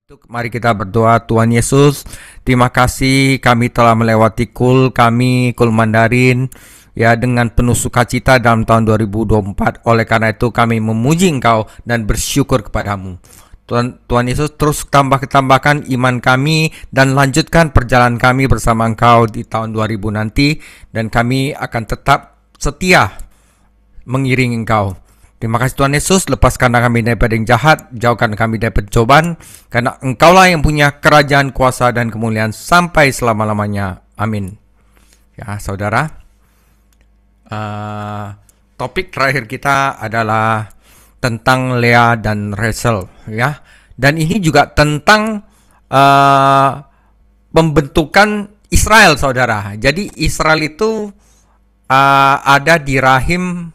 Mari kita berdoa. Tuhan Yesus, terima kasih kami telah melewati kul Mandarin ya dengan penuh sukacita dalam tahun 2024. Oleh karena itu kami memuji Engkau dan bersyukur kepadamu. Tuhan Yesus, terus tambahkan iman kami dan lanjutkan perjalanan kami bersama Engkau di tahun 2000 nanti, dan kami akan tetap setia mengiringi Engkau. Terima kasih Tuhan Yesus, lepaskan kami daripada yang jahat, jauhkan kami dari pencobaan, karena Engkaulah yang punya kerajaan, kuasa, dan kemuliaan sampai selama-lamanya. Amin. Ya, saudara, topik terakhir kita adalah tentang Lea dan Rachel, ya. Dan ini juga tentang pembentukan Israel, saudara. Jadi Israel itu ada di rahim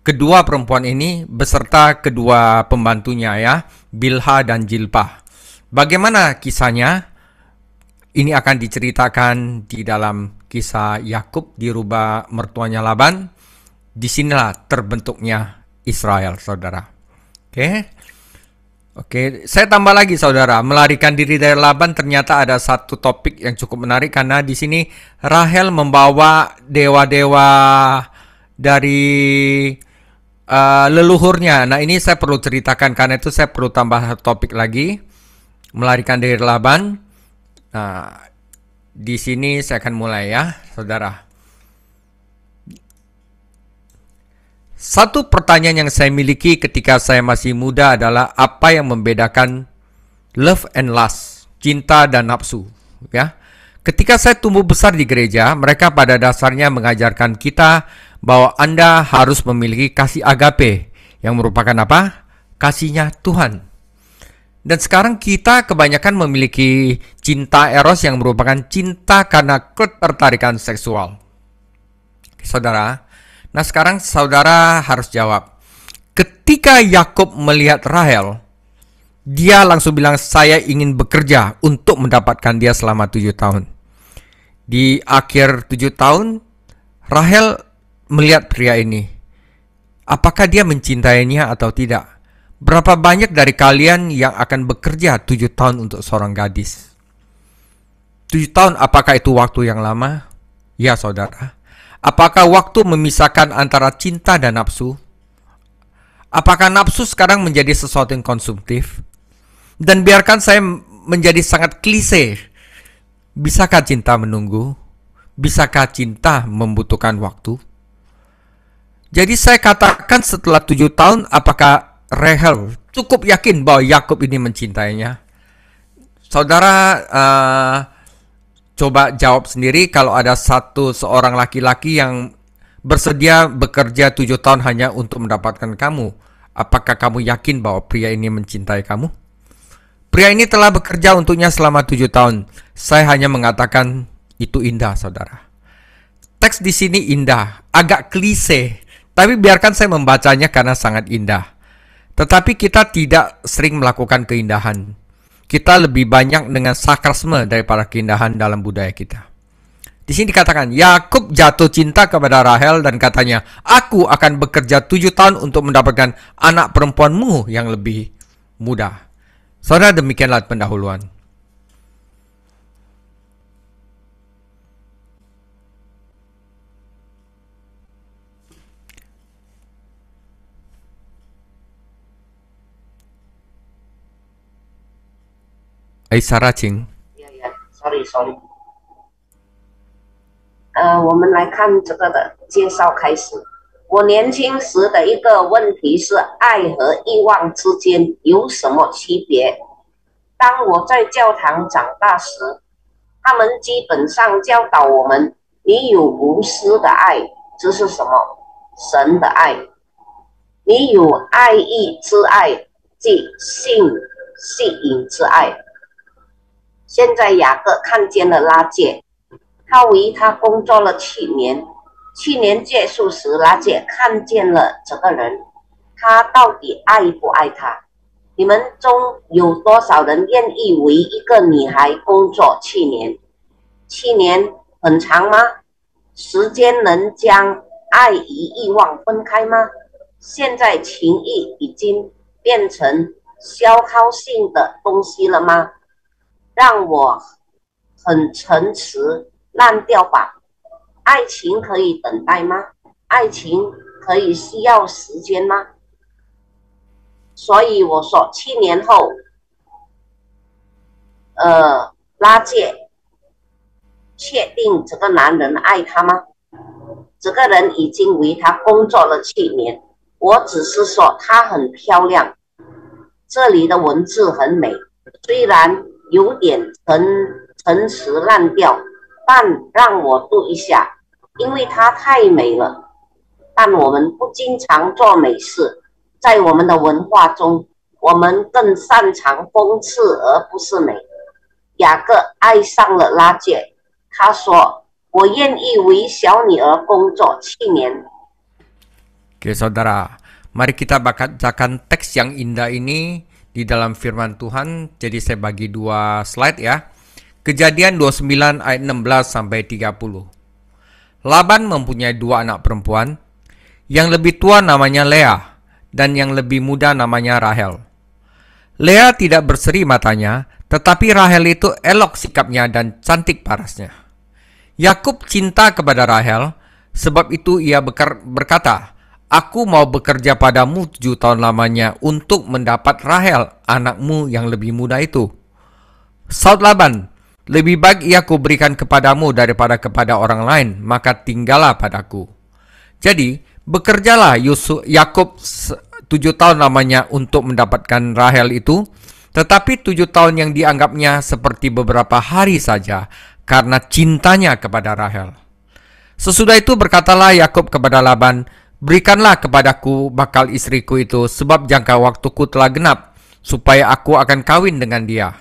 kedua perempuan ini beserta kedua pembantunya, ya, Bilha dan Jilpah. Bagaimana kisahnya? Ini akan diceritakan di dalam kisah Yakub dirubah mertuanya Laban. Disinilah terbentuknya Israel, saudara. Oke, saya tambah lagi, saudara. Melarikan diri dari Laban ternyata ada satu topik yang cukup menarik, karena di sini Rahel membawa dewa-dewa dari leluhurnya. Nah, ini saya perlu ceritakan, karena itu saya perlu tambah topik lagi. Melarikan dari Laban. Nah, di sini saya akan mulai, ya, saudara. Satu pertanyaan yang saya miliki ketika saya masih muda adalah apa yang membedakan love and lust, cinta dan nafsu, ya. Ketika saya tumbuh besar di gereja, mereka pada dasarnya mengajarkan kita bahwa Anda harus memiliki kasih agape, yang merupakan apa? Kasihnya Tuhan. Dan sekarang kita kebanyakan memiliki cinta eros, yang merupakan cinta karena ketertarikan seksual. Saudara, nah sekarang saudara harus jawab. Ketika Yakub melihat Rahel, dia langsung bilang, saya ingin bekerja untuk mendapatkan dia selama 7 tahun. Di akhir 7 tahun, Rahel melihat pria ini. Apakah dia mencintainya atau tidak? Berapa banyak dari kalian yang akan bekerja 7 tahun untuk seorang gadis? 7 tahun, apakah itu waktu yang lama? Ya, saudara. Apakah waktu memisahkan antara cinta dan nafsu? Apakah nafsu sekarang menjadi sesuatu yang konsumtif? Dan biarkan saya menjadi sangat klise. Bisakah cinta menunggu? Bisakah cinta membutuhkan waktu? Jadi saya katakan setelah 7 tahun, apakah Rahel cukup yakin bahwa Yakub ini mencintainya? Saudara, coba jawab sendiri. Kalau ada seorang laki-laki yang bersedia bekerja 7 tahun hanya untuk mendapatkan kamu, apakah kamu yakin bahwa pria ini mencintai kamu? Pria ini telah bekerja untuknya selama 7 tahun. Saya hanya mengatakan itu indah, saudara. Teks di sini indah, agak klise, tapi biarkan saya membacanya karena sangat indah. Tetapi kita tidak sering melakukan keindahan. Kita lebih banyak dengan sarkasme daripada keindahan dalam budaya kita. Di sini dikatakan, Yakub jatuh cinta kepada Rahel dan katanya, aku akan bekerja 7 tahun untuk mendapatkan anak perempuanmu yang lebih muda. Saudara, demikianlah pendahuluan. Sarah Ching。sorry。我们来看这个的介绍开始。我年轻时的一个问题是，爱和欲望之间有什么区别？当我在教堂长大时，他们基本上教导我们，你有无私的爱，这是什么？神的爱。你有爱意之爱，即性吸引之爱。现在雅各看见了拉结，他为他工作了7年。7年结束时，拉结看见了这个人，他到底爱不爱他？你们中有多少人愿意为一个女孩工作7年？7年很长吗？时间能将爱与欲望分开吗？现在情欲已经变成消耗性的东西了吗？让我很诚实烂掉吧。爱情可以等待吗？爱情可以需要时间吗？所以我说7年后，拉界确定这个男人爱她吗？这个人已经为他工作了7年，我只是说她很漂亮。这里的文字很美，虽然有点陈词滥调，但让我读一下，因为她太美了。但我们不经常做美事，在我们的文化中，我们更擅长讽刺而不是美。雅各爱上了拉结，他说：“我愿意为小女儿工作7年。” Oke saudara, mari kita bacakan teks yang indah ini di dalam firman Tuhan. Jadi saya bagi 2 slide ya. Kejadian 29 ayat 16 sampai 30. Laban mempunyai 2 anak perempuan. Yang lebih tua namanya Lea dan yang lebih muda namanya Rahel. Lea tidak berseri matanya, tetapi Rahel itu elok sikapnya dan cantik parasnya. Yakub cinta kepada Rahel, sebab itu ia berkata, "Aku mau bekerja padamu 7 tahun lamanya untuk mendapat Rahel, anakmu yang lebih muda itu." Saud Laban, "Lebih baik ia kuberikan kepadamu daripada kepada orang lain, maka tinggallah padaku." Jadi, bekerjalah Yakub 7 tahun lamanya untuk mendapatkan Rahel itu, tetapi 7 tahun yang dianggapnya seperti beberapa hari saja karena cintanya kepada Rahel. Sesudah itu berkatalah Yakub kepada Laban, "Berikanlah kepadaku bakal istriku itu, sebab jangka waktuku telah genap, supaya aku akan kawin dengan dia."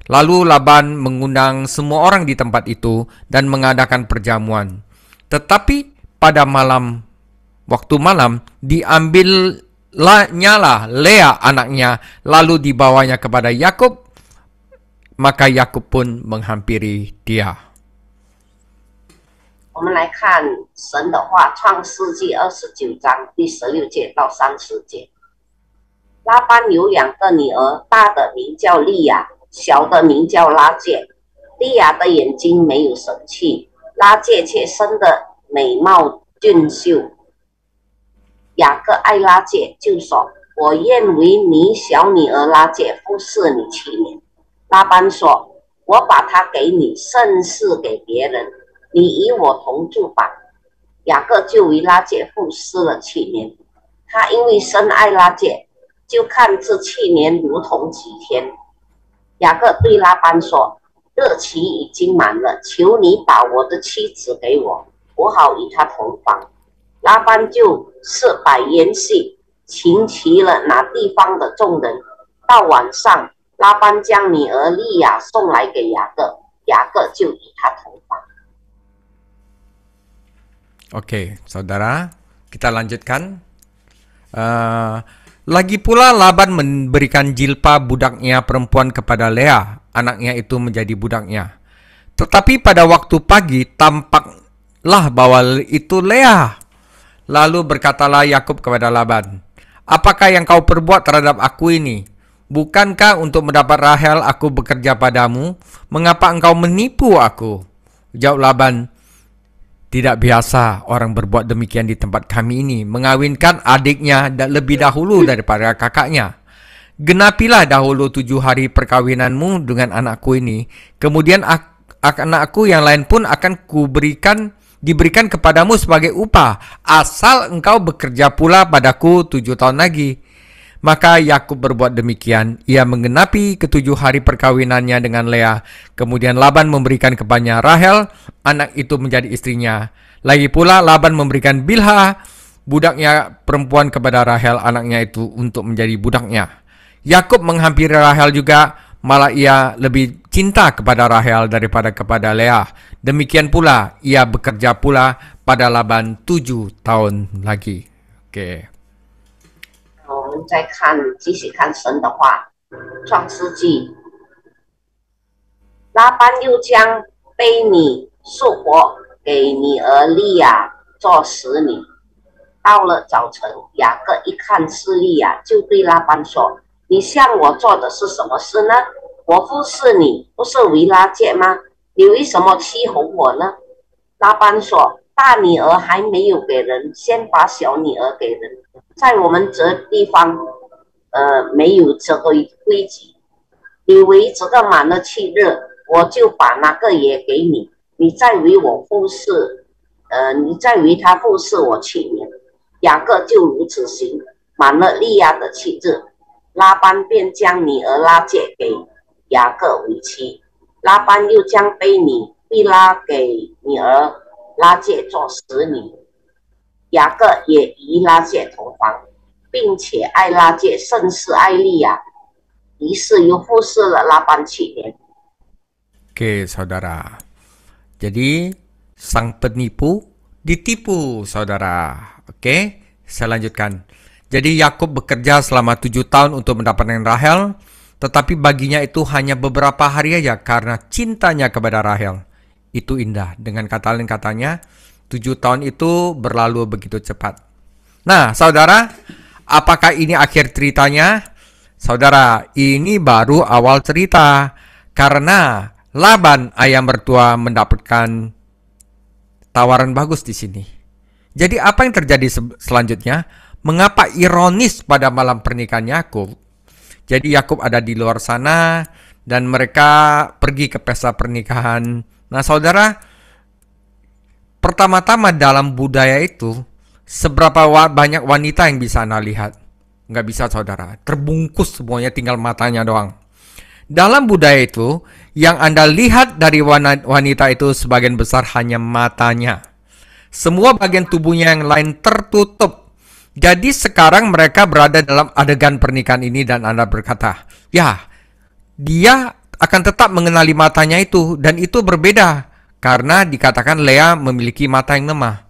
Lalu Laban mengundang semua orang di tempat itu dan mengadakan perjamuan. Tetapi pada waktu malam, diambilnyalah Lea anaknya, lalu dibawanya kepada Yakub, maka Yakub pun menghampiri dia. 我们来看神的话，创世纪29章第16节到30节。拉班有2个女儿，大的名叫利亚，小的名叫拉结。利亚的眼睛没有神气，拉结却生得美貌俊秀。雅各爱拉结，就说：“我愿为你小女儿拉结服侍你7年。”拉班说：“我把她给你，胜似给别人，你与我同住吧。”雅各就为拉结服侍了7年。他因为深爱拉结，就看这7年如同几天。雅各对拉班说：“日期已经满了，求你把我的妻子给我，我好与她同房。”拉班就设摆筵席，请齐了那地方的众人。到晚上，拉班将女儿利亚送来给雅各，雅各就与她同房。Oke, saudara, kita lanjutkan. Lagi pula Laban memberikan Jilpa budaknya perempuan kepada Lea, anaknya itu menjadi budaknya. Tetapi pada waktu pagi tampaklah bahwa itu Lea. Lalu berkatalah Yakub kepada Laban, "Apakah yang kau perbuat terhadap aku ini? Bukankah untuk mendapat Rahel aku bekerja padamu? Mengapa engkau menipu aku?" Jawab Laban, "Tidak biasa orang berbuat demikian di tempat kami ini, mengawinkan adiknya lebih dahulu daripada kakaknya. Genapilah dahulu 7 hari perkawinanmu dengan anakku ini. Kemudian anakku yang lain pun akan diberikan kepadamu sebagai upah, asal engkau bekerja pula padaku 7 tahun lagi." Maka Yakub berbuat demikian. Ia menggenapi ke-7 hari perkawinannya dengan Lea. Kemudian Laban memberikan kepadanya Rahel, anak itu menjadi istrinya. Lagi pula Laban memberikan Bilha, budaknya perempuan, kepada Rahel, anaknya itu, untuk menjadi budaknya. Yakub menghampiri Rahel juga, malah ia lebih cinta kepada Rahel daripada kepada Lea. Demikian pula ia bekerja pula pada Laban 7 tahun lagi. Oke. 我们继续看神的话，创世纪。拉班又将婢女束活给女儿利亚做使女。到了早晨，雅各一看是利亚，就对拉班说：“你向我做的是什么事呢？我服侍你，不是为拉结吗？你为什么欺哄我呢？拉班说：大女儿还没有给人，先把小女儿给人。在我们这地方，没有这个规矩。你为这个满了7日，我就把那个也给你。你再为我服侍，你再为他服侍我7年。雅各就如此行，满了利亚的7日，拉班便将女儿拉结给雅各为妻。拉班又将婢女毕拉给女儿拉结做使女。雅各也与拉结同房，并且爱拉结甚是爱利亚，于是又服侍了拉班7年。Oke, saudara. Jadi sang penipu ditipu, saudara. Oke, saya lanjutkan. Jadi Yakub bekerja selama 7 tahun untuk mendapatkan Rahel, tetapi baginya itu hanya beberapa hari aja karena cintanya kepada Rahel. Itu indah. Dengan kata lain katanya, 7 tahun itu berlalu begitu cepat. Nah, saudara, apakah ini akhir ceritanya? Saudara, ini baru awal cerita. Karena Laban, ayah mertua, mendapatkan tawaran bagus di sini. Jadi apa yang terjadi selanjutnya? Mengapa ironis pada malam pernikahan Yakub? Jadi Yakub ada di luar sana dan mereka pergi ke pesta pernikahan. Nah, saudara, pertama-tama dalam budaya itu, seberapa banyak wanita yang bisa Anda lihat? Nggak bisa, saudara. Terbungkus semuanya, tinggal matanya doang. Dalam budaya itu, yang Anda lihat dari wanita itu sebagian besar hanya matanya. Semua bagian tubuhnya yang lain tertutup. Jadi sekarang mereka berada dalam adegan pernikahan ini dan Anda berkata, ya, dia akan tetap mengenali matanya itu, dan itu berbeda karena dikatakan Lea memiliki mata yang lemah.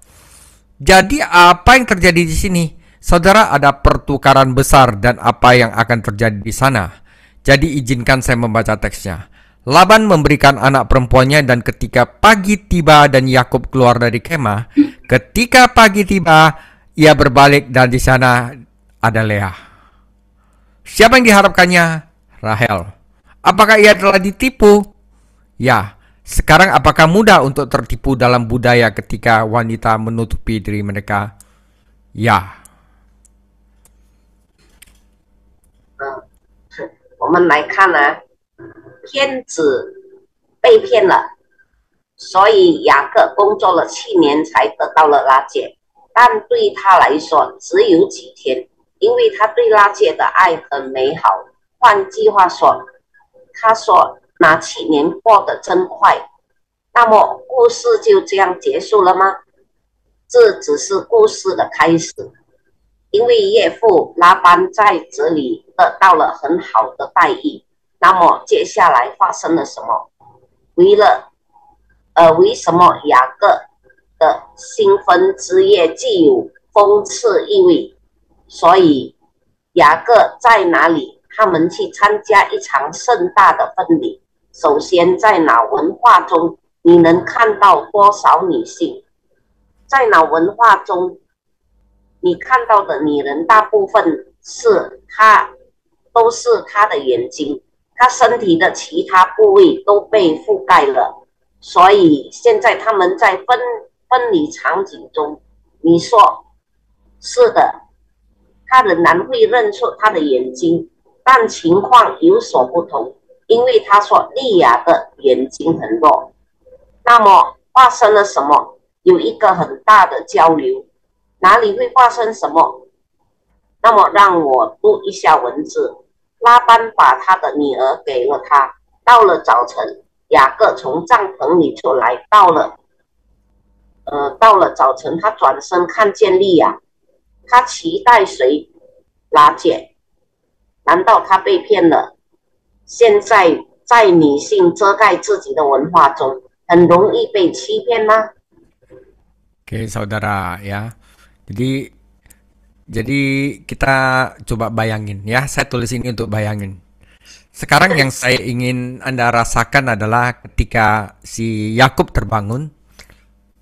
Jadi apa yang terjadi di sini? Saudara, ada pertukaran besar dan apa yang akan terjadi di sana. Jadi izinkan saya membaca teksnya. Laban memberikan anak perempuannya dan ketika pagi tiba dan Yakub keluar dari kemah, ketika pagi tiba ia berbalik dan di sana ada Lea. Siapa yang diharapkannya? Rahel. Apakah ia telah ditipu? Ya. Sekarang apakah mudah untuk tertipu dalam budaya ketika wanita menutupi diri mereka? Ya. 我们来看呢，骗子被骗了，所以雅各工作了7年才得到了拉结，但对他来说只有几天，因为他对拉结的爱很美好。换句话说，他说那7年过得真快。那么故事就这样结束了吗？这只是故事的开始。因为岳父拉班在这里得到了很好的待遇，那么接下来发生了什么？为什么雅各的新婚之夜具有讽刺意味？所以雅各在哪里？他们去参加一场盛大的婚礼。首先，在老文化中，你能看到多少女性？在老文化中，你看到的女人大部分都是她的眼睛，她身体的其他部位都被覆盖了。所以现在他们在婚礼场景中，你说是的，他仍然会认出她的眼睛，但情况有所不同，因为他说利亚的眼睛很弱。那么发生了什么？有一个很大的交流。哪里会发生什么？那么让我读一下文字。拉班把他的女儿给了他。到了早晨，雅各从帐篷里出来。到了早晨，他转身看见利亚。他期待谁？拉结。难道他被骗了？现在在女性遮盖自己的文化中，很容易被欺骗吗？ Oke, saudara, ya. Jadi kita coba bayangin ya, saya tulis ini untuk bayangin. Sekarang yang saya ingin Anda rasakan adalah ketika si Yakub terbangun,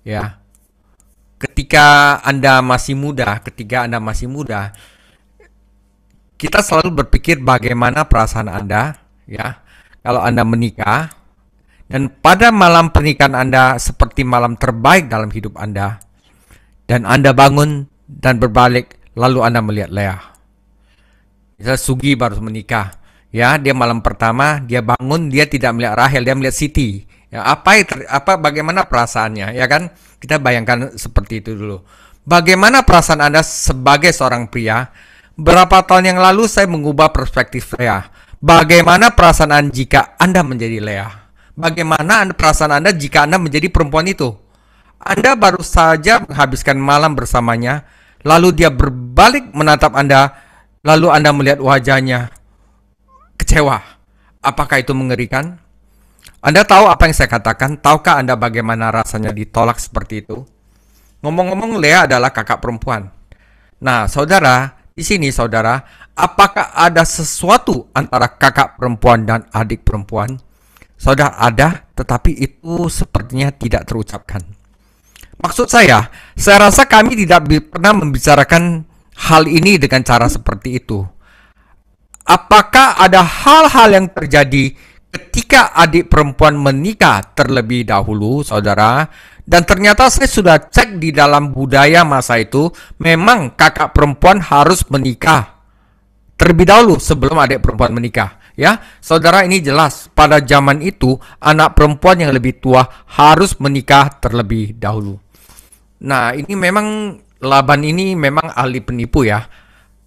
ya. Ketika Anda masih muda, kita selalu berpikir bagaimana perasaan Anda, ya, kalau Anda menikah, dan pada malam pernikahan Anda seperti malam terbaik dalam hidup Anda, dan Anda bangun dan berbalik, lalu Anda melihat Leah. Misalnya Sugi baru menikah, ya, dia malam pertama, dia bangun, dia tidak melihat Rahel, dia melihat Siti. Ya, bagaimana perasaannya, ya kan? Kita bayangkan seperti itu dulu. Bagaimana perasaan Anda sebagai seorang pria? Berapa tahun yang lalu saya mengubah perspektif Leah. Bagaimana perasaan Anda jika Anda menjadi Leah? Bagaimana perasaan Anda jika Anda menjadi perempuan itu? Anda baru saja menghabiskan malam bersamanya, lalu dia berbalik menatap Anda, lalu Anda melihat wajahnya kecewa. Apakah itu mengerikan? Anda tahu apa yang saya katakan? Tahukah Anda bagaimana rasanya ditolak seperti itu? Ngomong-ngomong, Leah adalah kakak perempuan. Nah, saudara, di sini saudara, apakah ada sesuatu antara kakak perempuan dan adik perempuan? Saudara, ada, tetapi itu sepertinya tidak terucapkan. Maksud saya rasa kami tidak pernah membicarakan hal ini dengan cara seperti itu. Apakah ada hal-hal yang terjadi ketika adik perempuan menikah terlebih dahulu, saudara? Dan ternyata saya sudah cek di dalam budaya masa itu, memang kakak perempuan harus menikah terlebih dahulu sebelum adik perempuan menikah. Ya, saudara, ini jelas pada zaman itu anak perempuan yang lebih tua harus menikah terlebih dahulu. Nah, ini memang Laban ini memang ahli penipu ya.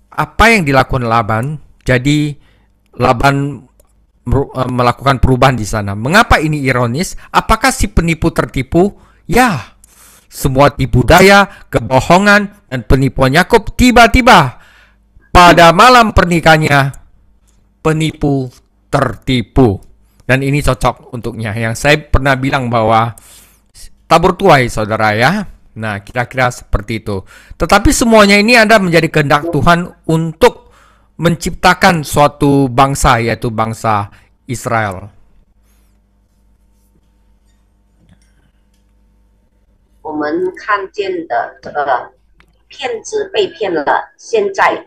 Apa yang dilakukan Laban? Jadi Laban melakukan perubahan di sana. Mengapa ini ironis? Apakah si penipu tertipu? Ya, semua tipu daya, kebohongan, dan penipuan Yakub tiba-tiba pada malam pernikahannya penipu tertipu. Dan ini cocok untuknya. Yang saya pernah bilang bahwa tabur tuai, saudara ya. Nah, kira-kira seperti itu. Tetapi semuanya ini ada menjadi kehendak Tuhan untuk menciptakan suatu bangsa, yaitu bangsa Israel. 我们看见的这个骗子被骗了，现在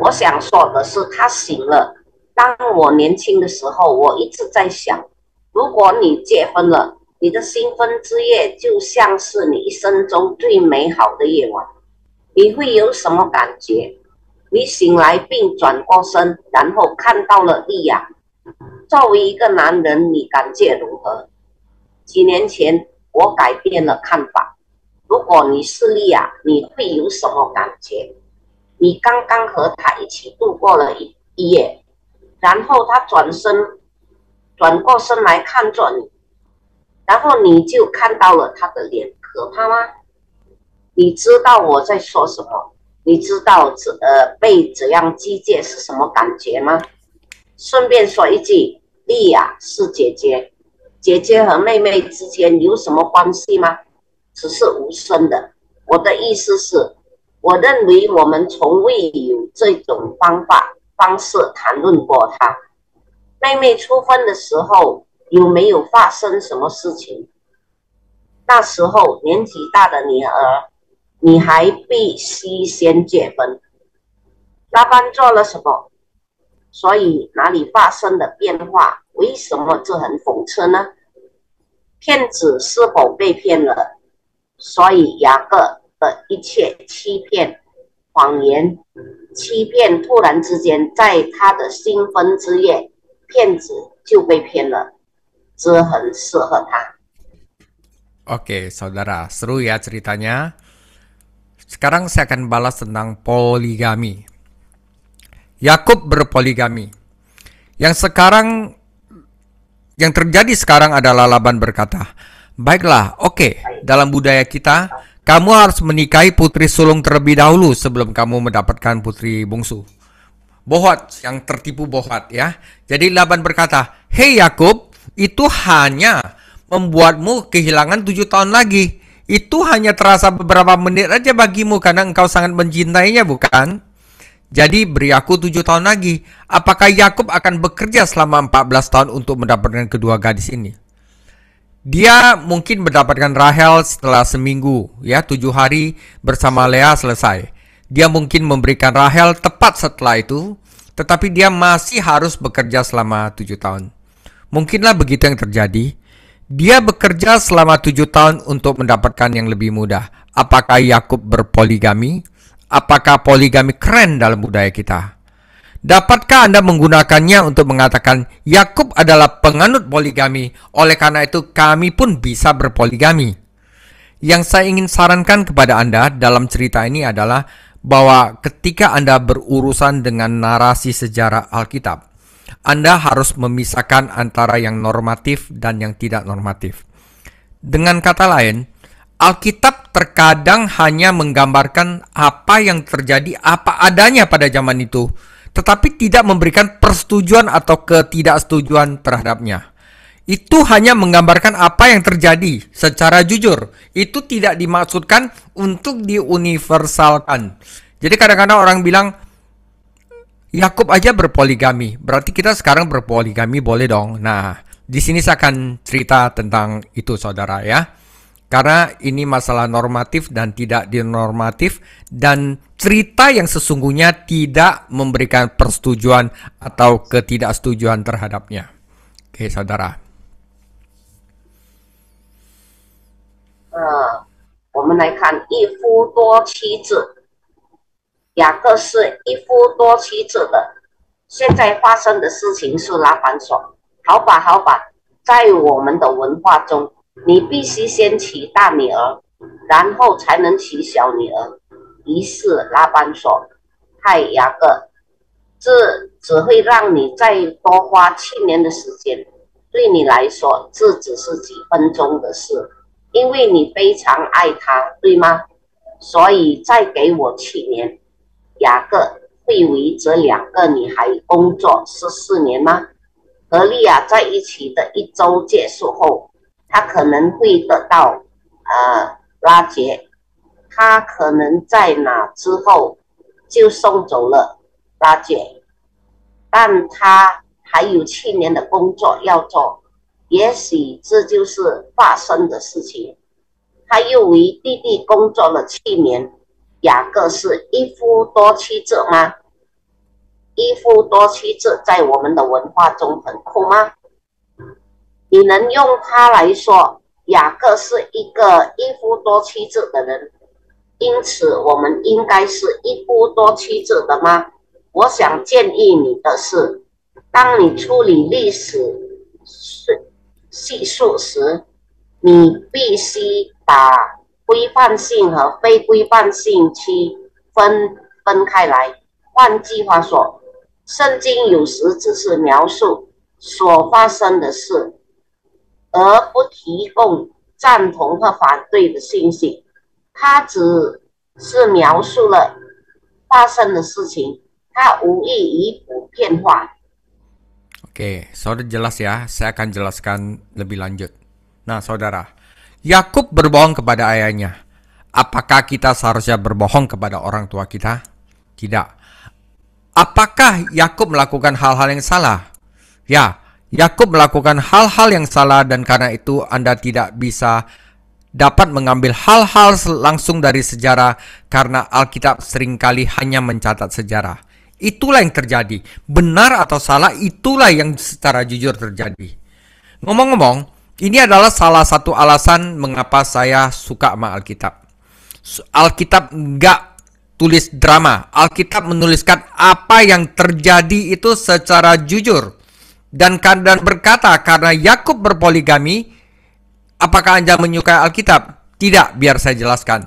我想说的是，他醒了。当我年轻的时候，我一直在想，如果你结婚了，你的新婚之夜就像是你一生中最美好的夜晚，你会有什么感觉？你醒来并转过身，然后看到了利亚。作为一个男人，你感觉如何？几年前我改变了看法。如果你是利亚，你会有什么感觉？你刚刚和他一起度过了一夜，然后他转过身来看着你，然后你就看到了他的脸，可怕吗？你知道我在说什么？你知道被这样击戒是什么感觉吗？顺便说一句，莉亚是姐姐，姐姐和妹妹之间有什么关系吗？只是无声的。我的意思是，我认为我们从未有这种方式谈论过她。妹妹出婚的时候有没有发生什么事情？那时候年纪大的女儿，你还必须先结婚。拉班做了什么？所以哪里发生的变化？为什么这很讽刺呢？骗子是否被骗了？所以雅各的一切欺骗、谎言、欺骗，突然之间在他的新婚之夜，骗子就被骗了，这很适合他。Oke, saudara, seru ya ceritanya. Sekarang saya akan balas tentang poligami. Yakub berpoligami. Yang terjadi sekarang adalah Laban berkata, baiklah, oke, dalam budaya kita, kamu harus menikahi putri sulung terlebih dahulu sebelum kamu mendapatkan putri bungsu. Bohat, yang tertipu Bohat ya. Jadi Laban berkata, hei Yakub, itu hanya membuatmu kehilangan 7 tahun lagi. Itu hanya terasa beberapa menit aja bagimu karena engkau sangat mencintainya, bukan? Jadi beri aku 7 tahun lagi. Apakah Yakub akan bekerja selama 14 tahun untuk mendapatkan kedua gadis ini? Dia mungkin mendapatkan Rahel setelah seminggu, ya 7 hari bersama Leah selesai. Dia mungkin memberikan Rahel tepat setelah itu. tetapi dia masih harus bekerja selama 7 tahun. Mungkinlah begitu yang terjadi. Dia bekerja selama 7 tahun untuk mendapatkan yang lebih mudah. Apakah Yakub berpoligami? Apakah poligami keren dalam budaya kita? Dapatkah Anda menggunakannya untuk mengatakan Yakub adalah penganut poligami, oleh karena itu kami pun bisa berpoligami? Yang saya ingin sarankan kepada Anda dalam cerita ini adalah bahwa ketika Anda berurusan dengan narasi sejarah Alkitab, Anda harus memisahkan antara yang normatif dan yang tidak normatif. Dengan kata lain, Alkitab terkadang hanya menggambarkan apa yang terjadi apa adanya pada zaman itu, tetapi tidak memberikan persetujuan atau ketidaksetujuan terhadapnya. Itu hanya menggambarkan apa yang terjadi secara jujur. Itu tidak dimaksudkan untuk diuniversalkan. Jadi kadang-kadang orang bilang, Yakub aja berpoligami, berarti kita sekarang berpoligami boleh dong. Nah, di sini saya akan cerita tentang itu, saudara ya. Karena ini masalah normatif dan tidak dinormatif, dan cerita yang sesungguhnya tidak memberikan persetujuan atau ketidaksetujuan terhadapnya. Oke, saudara. 我们来看一夫多妻制。雅各是一夫多妻制的。现在发生的事情是拉班说：“好吧，好吧，在我们的文化中，你必须先娶大女儿，然后才能娶小女儿。”于是拉班说：“嗨，雅各，这只会让你再多花7年的时间，对你来说，这只是几分钟的事。” 因为你非常爱他，对吗？所以再给我7年。雅各会为这2个女孩工作14年吗？和利亚在一起的1周结束后，他可能会得到拉结，他可能在那之后就送走了拉结，但他还有7年的工作要做。 也许这就是发生的事情。他又为弟弟工作了7年。雅各是一夫多妻制吗？一夫多妻制在我们的文化中很酷吗？你能用它来说，雅各是一个一夫多妻制的人，因此我们应该是一夫多妻制的吗？我想建议你的是，当你处理历史 系数时，你必须把规范性和非规范性分开来。换句话说，圣经有时只是描述所发生的事，而不提供赞同和反对的信息。它只是描述了发生的事情，它无意以普遍化。 Oke, saudara jelas ya, saya akan jelaskan lebih lanjut. Nah, saudara, Yakub berbohong kepada ayahnya. Apakah kita seharusnya berbohong kepada orang tua kita? Tidak. Apakah Yakub melakukan hal-hal yang salah? Ya, Yakub melakukan hal-hal yang salah dan karena itu Anda tidak bisa dapat mengambil hal-hal langsung dari sejarah karena Alkitab seringkali hanya mencatat sejarah. Itulah yang terjadi. Benar atau salah, itulah yang secara jujur terjadi. Ngomong-ngomong, ini adalah salah satu alasan mengapa saya suka sama Alkitab. Alkitab nggak tulis drama. Alkitab menuliskan apa yang terjadi itu secara jujur. Dan berkata, karena Yakub berpoligami, apakah Anda menyukai Alkitab? Tidak, biar saya jelaskan.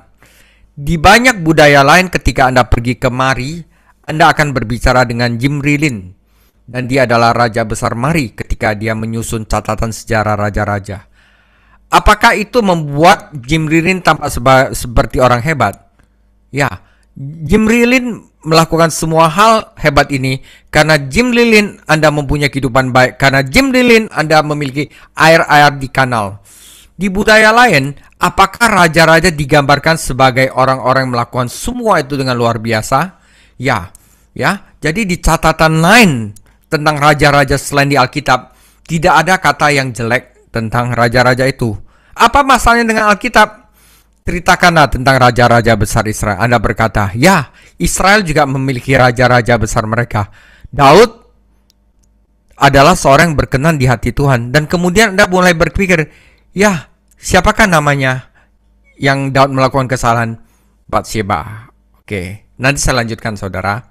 Di banyak budaya lain ketika Anda pergi ke Mari, Anda akan berbicara dengan Jimrilin, dan dia adalah raja besar Mari ketika dia menyusun catatan sejarah raja-raja. Apakah itu membuat Jimrilin tampak seperti orang hebat? Ya, Jimrilin melakukan semua hal hebat ini karena Jimrilin Anda mempunyai kehidupan baik, karena Jimrilin Anda memiliki air-air di kanal. Di budaya lain, apakah raja-raja digambarkan sebagai orang-orang yang melakukan semua itu dengan luar biasa? Ya. Jadi di catatan lain tentang raja-raja selain di Alkitab, tidak ada kata yang jelek tentang raja-raja itu. Apa masalahnya dengan Alkitab? Ceritakanlah tentang raja-raja besar Israel. Anda berkata, ya, Israel juga memiliki raja-raja besar mereka. Daud adalah seorang yang berkenan di hati Tuhan. Dan kemudian Anda mulai berpikir, ya, siapakah namanya yang Daud melakukan kesalahan? Batsheba. Oke, nanti saya lanjutkan, saudara.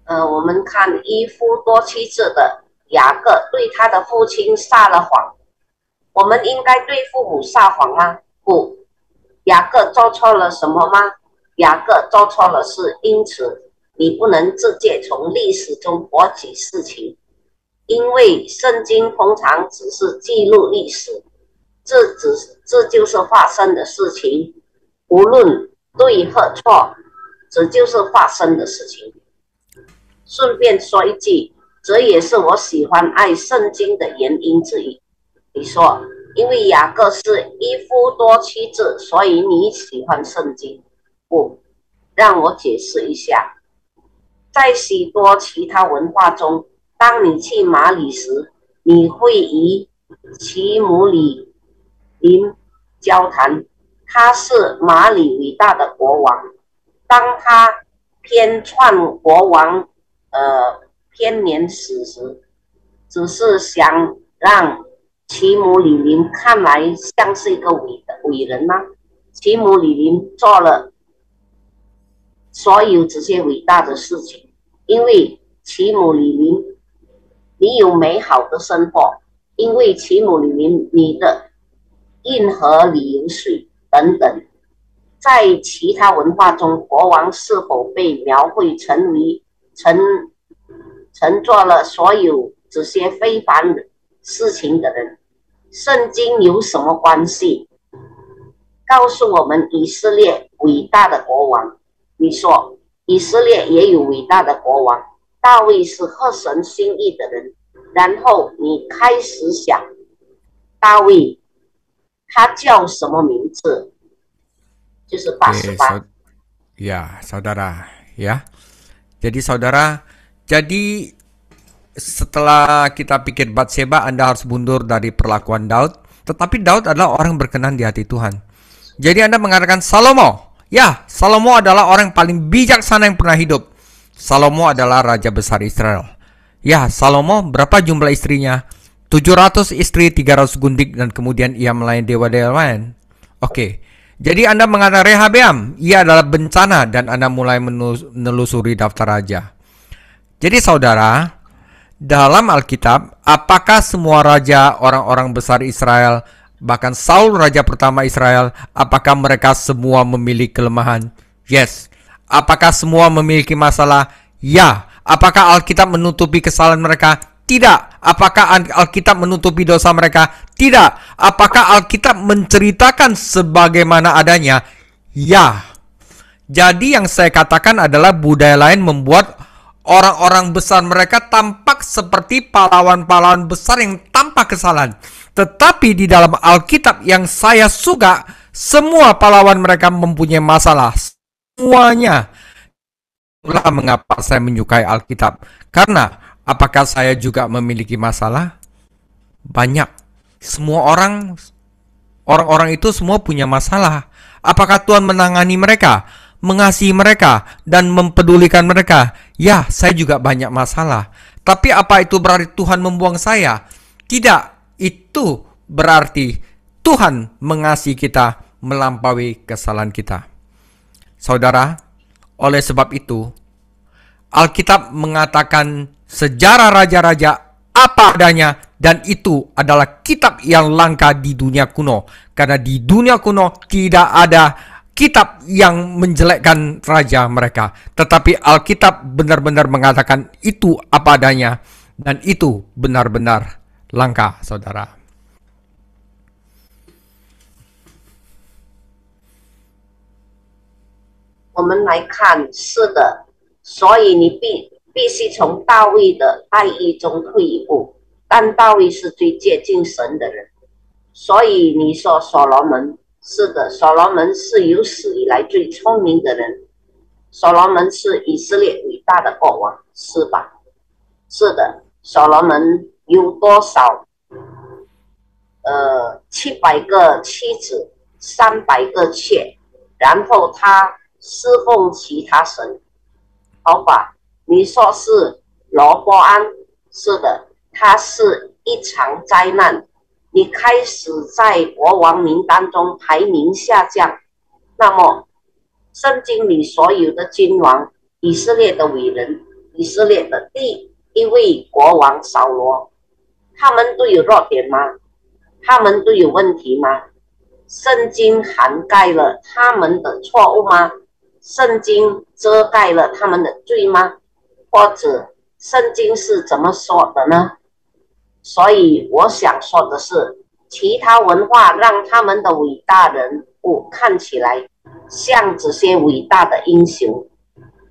我们看一夫多妻制的雅各对他的父亲撒了谎。我们应该对父母撒谎吗？不。雅各做错了什么吗？雅各做错了事，因此你不能直接从历史中博取事情，因为圣经通常只是记录历史，这就是发生的事情，无论对或错，这就是发生的事情。顺便说一句，这也是我喜欢爱圣经的原因之一。你说，因为雅各是一夫多妻制，所以你喜欢圣经？不，让我解释一下。在许多其他文化中，当你去马里时，你会与其母里林交谈，他是马里伟大的国王。当他编撰国王编年史时，只是想让其母李林看来像是一个伟人吗？其母李林做了所有这些伟大的事情，因为其母李林你有美好的生活，因为其母李林你的运河里有水等等。在其他文化中，国王是否被描绘成为曾做了所有这些非凡事情的人？圣经有什么关系？告诉我们以色列伟大的国王。你说以色列也有伟大的国王，大卫是合神心意的人。然后你开始想，大卫他叫什么名字？就是88。Ya, saudara, ya. Jadi saudara, setelah kita pikir Batsheba, Anda harus mundur dari perlakuan Daud. Tetapi Daud adalah orang berkenan di hati Tuhan. Jadi Anda mengatakan Salomo. Ya, Salomo adalah orang yang paling bijaksana yang pernah hidup. Salomo adalah raja besar Israel. Ya, Salomo berapa jumlah istrinya? 700 istri, 300 gundik, dan kemudian ia melayani dewa-dewa lain. Oke. Jadi Anda mengatakan Rehabeam, ia adalah bencana, dan Anda mulai menelusuri daftar raja. Jadi saudara, dalam Alkitab, apakah semua raja orang-orang besar Israel, bahkan Saul raja pertama Israel, apakah mereka semua memiliki kelemahan? Yes. Apakah semua memiliki masalah? Ya. Apakah Alkitab menutupi kesalahan mereka? Tidak. Apakah Alkitab menutupi dosa mereka? Tidak. Apakah Alkitab menceritakan sebagaimana adanya? Ya. Jadi yang saya katakan adalah budaya lain membuat orang-orang besar mereka tampak seperti pahlawan-pahlawan besar yang tanpa kesalahan. Tetapi di dalam Alkitab yang saya suka, semua pahlawan mereka mempunyai masalah. Semuanya. Itulah mengapa saya menyukai Alkitab. Karena apakah saya juga memiliki masalah? Banyak. Semua orang itu semua punya masalah. Apakah Tuhan menangani mereka, mengasihi mereka, dan mempedulikan mereka? Ya, saya juga banyak masalah. Tapi apa itu berarti Tuhan membuang saya? Tidak. Itu berarti Tuhan mengasihi kita melampaui kesalahan kita. Saudara, oleh sebab itu, Alkitab mengatakan sejarah raja-raja apa adanya, dan itu adalah kitab yang langka di dunia kuno. Karena di dunia kuno tidak ada kitab yang menjelekkan raja mereka. Tetapi Alkitab benar-benar mengatakan itu apa adanya, dan itu benar-benar langka, saudara. 我们来看，是的，所以你必须从大卫的爱意中退一步。但大卫是最接近神的人，所以你说所罗门，是的，所罗门是有史以来最聪明的人。所罗门是以色列伟大的国王，是吧？是的，所罗门有多少？700个妻子，300个妾，然后他侍奉其他神，好吧，你说是罗波安，是的，他是一场灾难。你开始在国王名单中排名下降，那么圣经里所有的君王，以色列的伟人，以色列的第一位国王扫罗，他们都有弱点吗？他们都有问题吗？圣经涵盖了他们的错误吗？圣经遮盖了他们的罪吗？或者圣经是怎么说的呢？所以我想说的是，其他文化让他们的伟大人物看起来像这些伟大的英雄，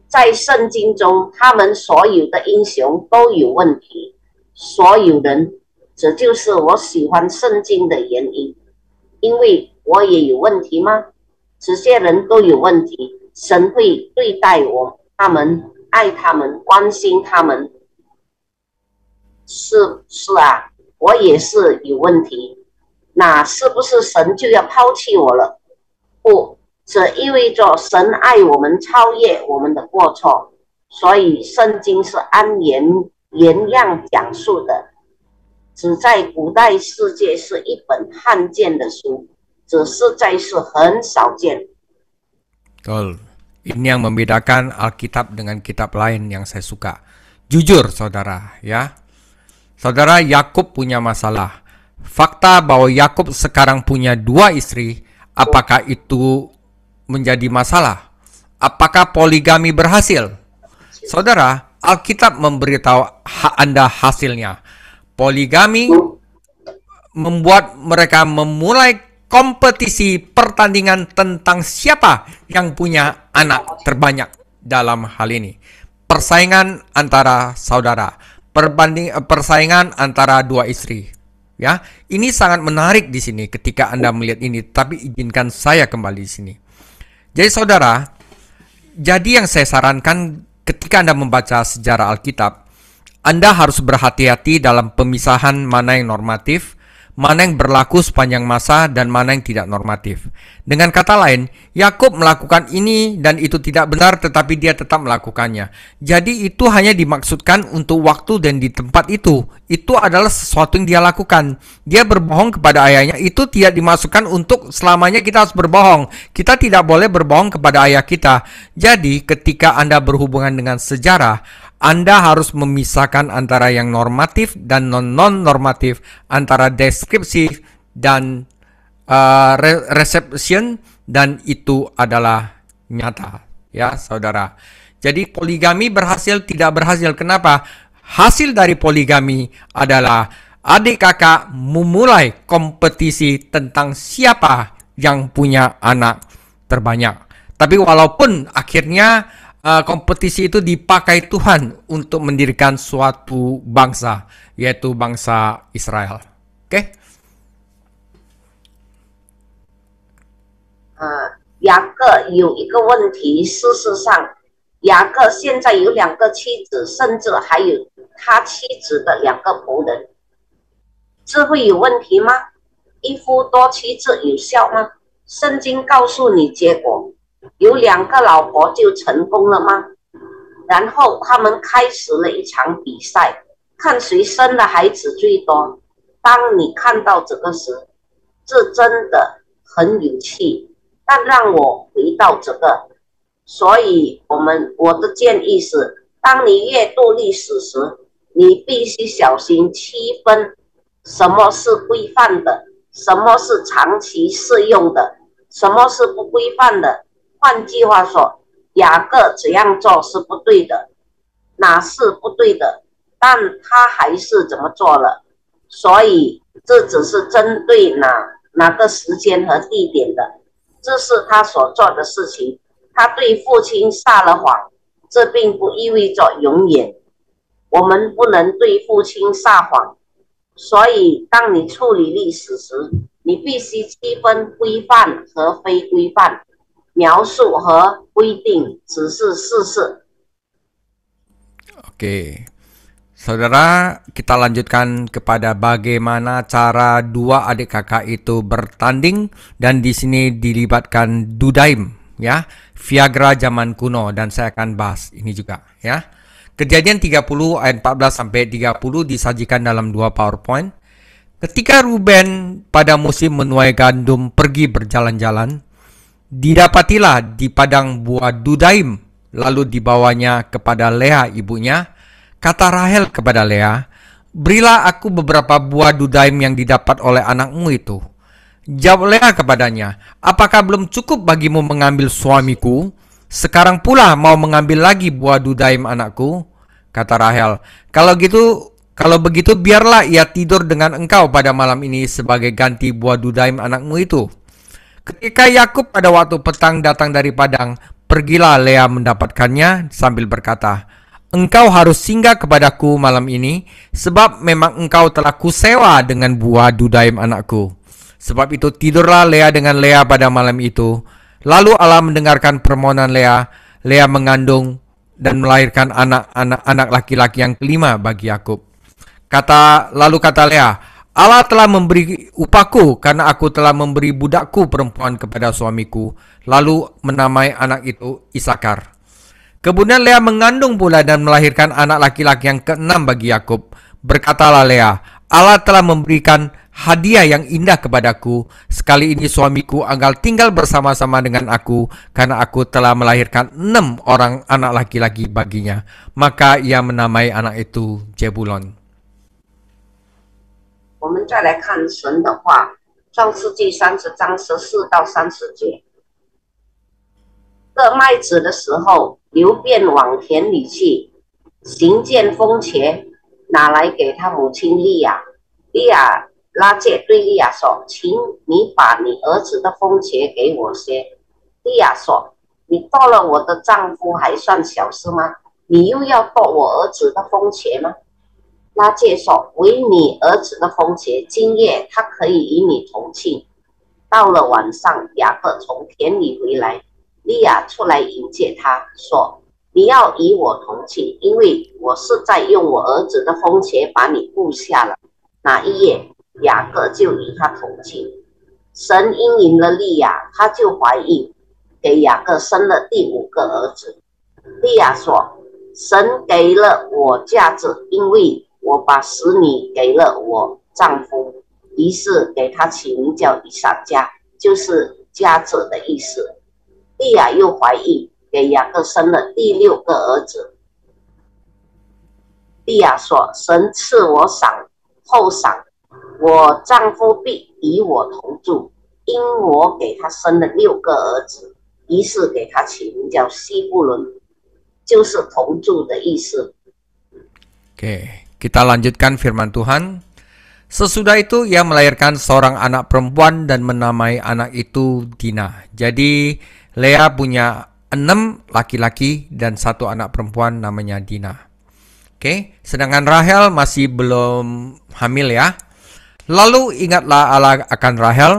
在圣经中，他们所有的英雄都有问题，所有人，这就是我喜欢圣经的原因。因为我也有问题吗？这些人都有问题，神会对待他们，爱他们，关心他们。是啊，我也是有问题。那是不是神就要抛弃我了？不，这意味着神爱我们，超越我们的过错。所以圣经是按原样讲述的，只在古代世界是一本罕见的书，这实在是很少见。Betul. Ini yang membedakan Alkitab dengan kitab lain yang saya suka. Jujur saudara, ya. Saudara, Yakub punya masalah. Fakta bahwa Yakub sekarang punya 2 istri, apakah itu menjadi masalah? Apakah poligami berhasil? Saudara, Alkitab memberitahu Anda hasilnya. Poligami membuat mereka memulai kompetisi pertandingan tentang siapa yang punya anak terbanyak dalam hal ini. Persaingan antara saudara, persaingan antara 2 istri. Ya, ini sangat menarik di sini ketika Anda melihat ini. Tapi izinkan saya kembali di sini. Jadi saudara, jadi yang saya sarankan ketika Anda membaca sejarah Alkitab, Anda harus berhati-hati dalam pemisahan mana yang normatif, mana yang berlaku sepanjang masa, dan mana yang tidak normatif. Dengan kata lain, Yakub melakukan ini dan itu tidak benar, tetapi dia tetap melakukannya. Jadi itu hanya dimaksudkan untuk waktu dan di tempat itu. Itu adalah sesuatu yang dia lakukan. Dia berbohong kepada ayahnya, itu tidak dimasukkan untuk selamanya kita harus berbohong. Kita tidak boleh berbohong kepada ayah kita. Jadi ketika Anda berhubungan dengan sejarah, Anda harus memisahkan antara yang normatif dan non-normatif, antara deskripsi dan reception, dan itu adalah nyata, ya saudara. Jadi poligami berhasil tidak berhasil. Kenapa? Hasil dari poligami adalah adik kakak memulai kompetisi tentang siapa yang punya anak terbanyak. Tapi walaupun akhirnya kompetisi itu dipakai Tuhan untuk mendirikan suatu bangsa, yaitu bangsa Israel. Oke? 雅各有一个问题，事实上，雅各现在有2个妻子，甚至还有他妻子的2个仆人，这会有问题吗？一夫多妻制有效吗？圣经告诉你结果。有2个老婆就成功了吗？然后他们开始了一场比赛，看谁生的孩子最多。当你看到这个时，这真的很有趣。但让我回到这个，所以我的建议是，当你阅读历史时，你必须小心区分什么是规范的，什么是长期适用的，什么是不规范的。换句话说，雅各这样做是不对的，哪是不对的？但他还是这么做了，所以这只是针对哪个时间和地点的，这是他所做的事情。他对父亲撒了谎，这并不意味着永远。我们不能对父亲撒谎，所以当你处理历史时，你必须区分规范和非规范。描述和规定只是事实。Oke. Saudara, kita lanjutkan kepada bagaimana cara 2 adik kakak itu bertanding, dan di sini dilibatkan Dudaim, ya, Viagra zaman kuno, dan saya akan bahas ini juga, ya. Kejadian 30 ayat 14 sampai 30 disajikan dalam 2 PowerPoint. Ketika Ruben pada musim menuai gandum pergi berjalan-jalan, didapatilah di padang buah dudaim, lalu dibawanya kepada Lea ibunya. Kata Rahel kepada Lea, "Berilah aku beberapa buah dudaim yang didapat oleh anakmu itu." Jawab Lea kepadanya, "Apakah belum cukup bagimu mengambil suamiku? Sekarang pula mau mengambil lagi buah dudaim anakku?" Kata Rahel, Kalau begitu biarlah ia tidur dengan engkau pada malam ini sebagai ganti buah dudaim anakmu itu." Ketika Yakub pada waktu petang datang dari padang, pergilah Lea mendapatkannya sambil berkata, "Engkau harus singgah kepadaku malam ini, sebab memang engkau telah kusewa dengan buah dudaim anakku." Sebab itu tidurlah Lea dengan Lea pada malam itu. Lalu Allah mendengarkan permohonan Lea. Lea mengandung dan melahirkan anak laki-laki yang kelima bagi Yakub. Lalu kata Lea, "Allah telah memberi upahku karena aku telah memberi budakku perempuan kepada suamiku." Lalu menamai anak itu Isakar. Kemudian Lea mengandung pula dan melahirkan anak laki-laki yang keenam bagi Yakub. Berkatalah Lea, "Allah telah memberikan hadiah yang indah kepadaku. Sekali ini suamiku akan tinggal bersama-sama dengan aku, karena aku telah melahirkan 6 orang anak laki-laki baginya." Maka ia menamai anak itu Jebulon. 我们再来看神的话，创世纪30章14到30节。割麦子的时候，流便往田里去，行见风茄，拿来给他母亲利亚。拉结对利亚说：“请你把你儿子的风茄给我些。”利亚说：“你剁了我的丈夫还算小事吗？你又要剁我儿子的风茄吗？”拉结说：“为你儿子的风茄，今夜他可以与你同庆。”到了晚上，雅各从田里回来，利亚出来迎接他，说：“你要与我同庆，因为我是在用我儿子的风茄把你顾下了。”那一夜，雅各就与他同庆。神应允了利亚，她就怀孕，给雅各生了第5个儿子。利亚说：“神给了我价值，因为我把使女给了我丈夫。”于是给他起名叫以撒加，就是家子的意思。利亚又怀孕，给雅各生了第6个儿子。利亚说：“神赐我赏后赏，我丈夫必与我同住，因我给他生了6个儿子。”于是给他起名叫西布伦，就是同住的意思。 Oke, kita lanjutkan firman Tuhan. Sesudah itu ia melahirkan seorang anak perempuan dan menamai anak itu Dina. Jadi Lea punya 6 laki-laki dan 1 anak perempuan namanya Dina. Oke, sedangkan Rahel masih belum hamil ya. Lalu ingatlah Allah akan Rahel.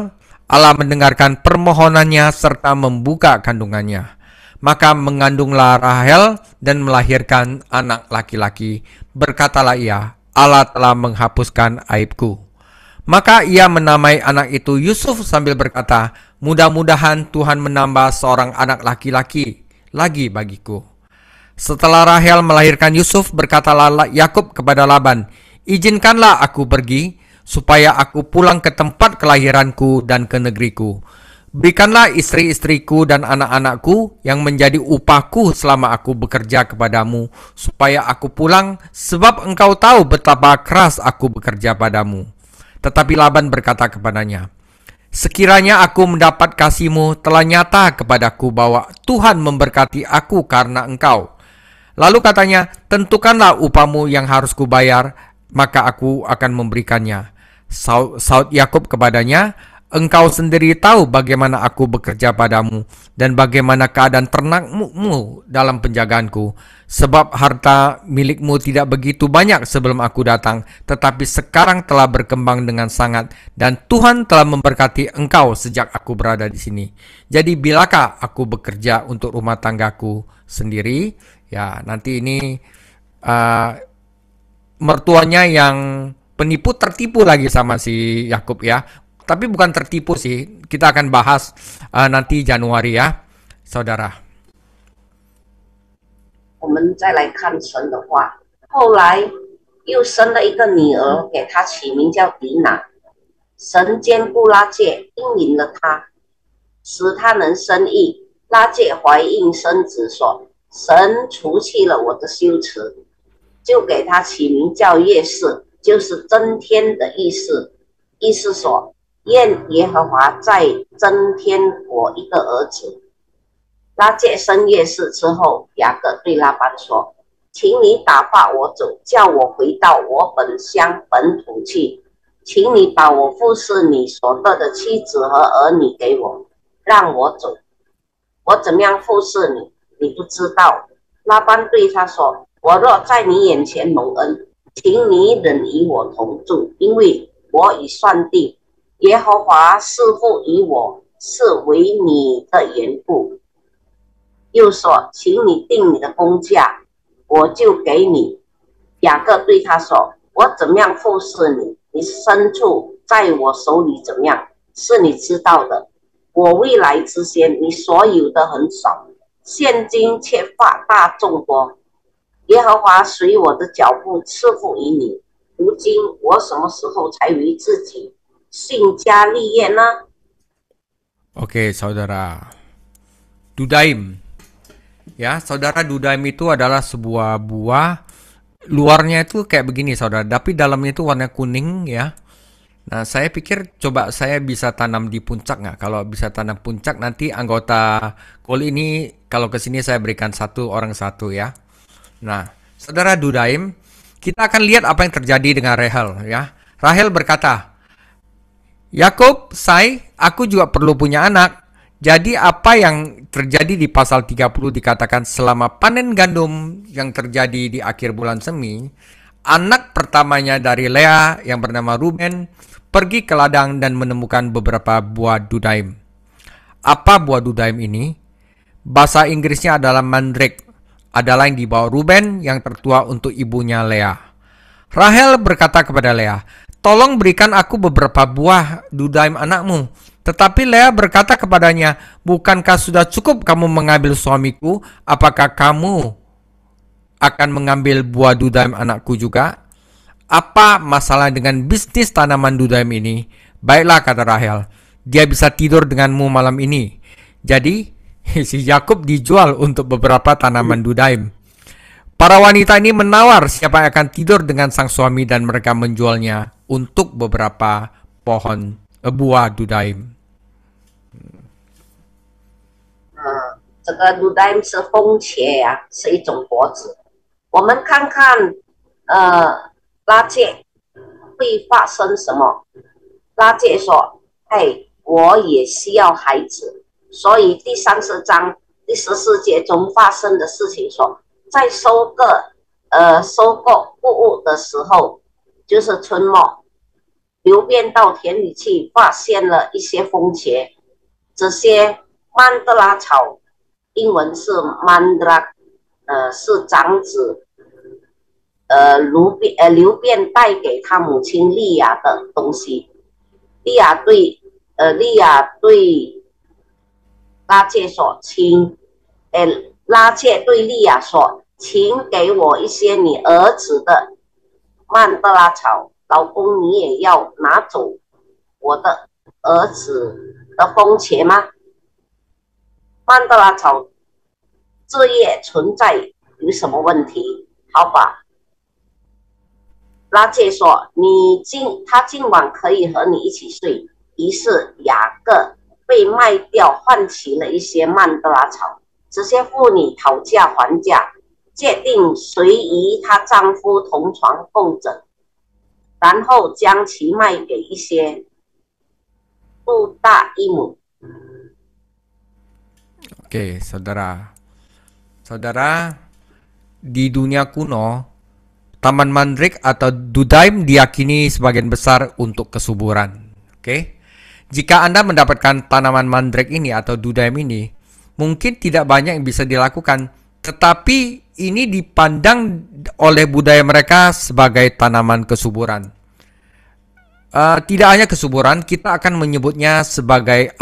Allah mendengarkan permohonannya serta membuka kandungannya. Maka mengandunglah Rahel dan melahirkan anak laki-laki. Berkatalah ia, "Allah telah menghapuskan aibku." Maka ia menamai anak itu Yusuf sambil berkata, "Mudah-mudahan Tuhan menambah seorang anak laki-laki lagi bagiku." Setelah Rahel melahirkan Yusuf, berkatalah Yakub kepada Laban, "Izinkanlah aku pergi, supaya aku pulang ke tempat kelahiranku dan ke negeriku. Berikanlah istri-istriku dan anak-anakku yang menjadi upahku selama aku bekerja kepadamu, supaya aku pulang, sebab engkau tahu betapa keras aku bekerja padamu." Tetapi Laban berkata kepadanya, "Sekiranya aku mendapat kasihmu, telah nyata kepadaku bahwa Tuhan memberkati aku karena engkau." Lalu katanya, "Tentukanlah upahmu yang harus kubayar, maka aku akan memberikannya." Saud Yakub kepadanya, "Engkau sendiri tahu bagaimana aku bekerja padamu dan bagaimana keadaan ternakmu dalam penjagaanku. Sebab harta milikmu tidak begitu banyak sebelum aku datang, tetapi sekarang telah berkembang dengan sangat, dan Tuhan telah memberkati engkau sejak aku berada di sini. Jadi bilakah aku bekerja untuk rumah tanggaku sendiri?" Ya, nanti ini mertuanya yang penipu tertipu lagi sama si Yakub ya. Tapi bukan tertipu sih, kita akan bahas nanti Januari ya. saudara. 我们再来看神的话，后来又生了一个女儿，给她起名叫迪娜。神兼顾拉结，应允了她，使她能生育。拉结怀孕生子说：“神除去了我的羞耻，就给她起名叫耶士，就是增添的意思。意思说，愿耶和华再增添我一个儿子。”拉结生耶士之后，雅各对拉班说：“请你打发我走，叫我回到我本乡本土去。请你把我服侍你所得的妻子和儿女给我，让我走。我怎么样服侍你，你不知道。”拉班对他说：“我若在你眼前蒙恩，请你忍与我同住，因为我已算定，耶和华赐福于我，是为你的缘故。”又说：“请你定你的工价，我就给你。”雅各对他说：“我怎么样服侍你，你牲畜在我手里怎么样，是你知道的。我未来之先，你所有的很少，现今却发大众多。耶和华随我的脚步赐福于你。如今我什么时候才为自己兴家立业呢？” Oke, saudara. Dudaim. Ya, saudara, dudaim itu adalah sebuah buah. Luarnya itu kayak begini, saudara. Tapi dalamnya itu warna kuning, ya. Nah, saya pikir coba saya bisa tanam di puncak nggak? Kalau bisa tanam puncak, nanti anggota call ini kalau ke sini saya berikan orang satu, ya. Nah, saudara dudaim, kita akan lihat apa yang terjadi dengan Rahel, ya. Rahel berkata, "Yakub, aku juga perlu punya anak." Jadi apa yang terjadi di pasal 30 dikatakan selama panen gandum yang terjadi di akhir bulan semi, anak pertamanya dari Lea yang bernama Ruben pergi ke ladang dan menemukan beberapa buah dudaim. Apa buah dudaim ini? Bahasa Inggrisnya adalah mandrake, adalah yang dibawa Ruben yang tertua untuk ibunya Lea. Rahel berkata kepada Lea, "Tolong berikan aku beberapa buah dudaim anakmu." Tetapi Lea berkata kepadanya, "Bukankah sudah cukup kamu mengambil suamiku? Apakah kamu akan mengambil buah dudaim anakku juga?" Apa masalah dengan bisnis tanaman dudaim ini? Baiklah, kata Rahel, dia bisa tidur denganmu malam ini. Jadi, si Yakub dijual untuk beberapa tanaman dudaim. Para wanita ini menawar siapa yang akan tidur dengan sang suami dan mereka menjualnya untuk beberapa pohon buah dudaim. 这个鹿丹是风茄呀，是一种果子。我们看看，拉结会发生什么？拉结说：“哎，我也需要孩子。”所以第30章第14节中发生的事情说，在收购谷物的时候，就是春末，流便到田里去，发现了一些风茄，这些曼德拉草。英文是 mandra， 是长子流便带给他母亲利亚的东西。利亚对拉切说：“拉切对利亚说，请给我一些你儿子的曼德拉草，老公你也要拿走我的儿子的风茄吗？”曼德拉草枝叶存在有什么问题？好吧，拉切说：“他今晚可以和你一起睡。”于是雅各被卖掉，换取了一些曼德拉草。这些妇女讨价还价，界定谁与她丈夫同床共枕，然后将其卖给一些杜大一亩。Oke, saudara. Di dunia kuno, taman mandrake atau dudaim diyakini sebagian besar untuk kesuburan. Oke. Jika Anda mendapatkan tanaman mandrake ini atau dudaim ini, mungkin tidak banyak yang bisa dilakukan, tetapi ini dipandang oleh budaya mereka sebagai tanaman kesuburan. Tidak hanya kesuburan, kita akan menyebutnya sebagai